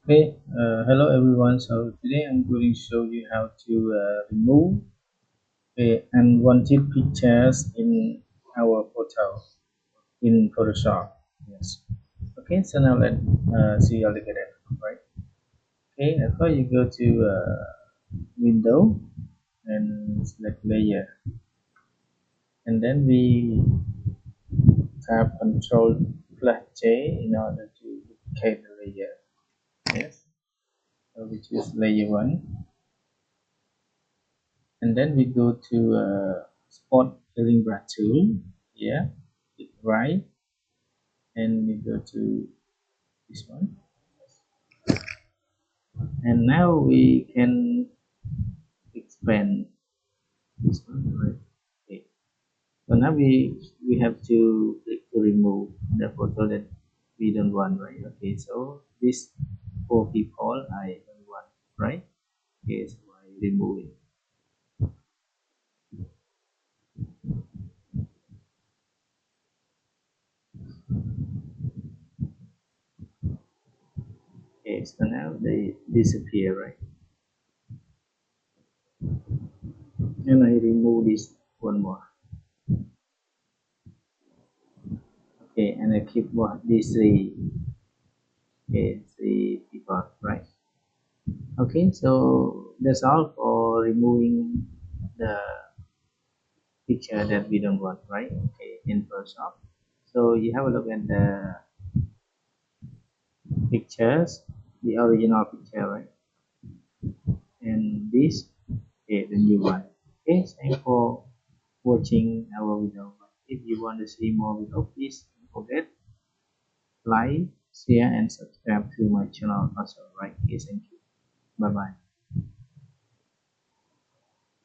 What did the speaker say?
Hello everyone. So today I'm going to show you how to remove unwanted pictures in our photo in Photoshop. Yes. Okay. So now let's see how to get it. Right. Okay. First you go to Window and select Layer, and then we tap Control plus J in order to duplicate the layer. Yes. So we choose Layer 1. And then we go to spot filling brush tool. Yeah, click right, and we go to this one, and now we can expand this one, right? Okay, so now we have to click to remove the photo that we don't want, right? Okay, so these four people I don't want, right? Okay, so I remove it. Okay, so now they disappear, right? And I remove this one more. Okay, and I keep what these three. Okay, three people, right? Okay, so that's all for removing the picture that we don't want, right? Okay, in Photoshop. So you have a look at the pictures, the original picture, right? And this, okay, the new one. Okay, thanks for watching our video. If you want to see more video, please don't forget like, share, and subscribe to my channel also, right? Okay, thank you. Bye bye.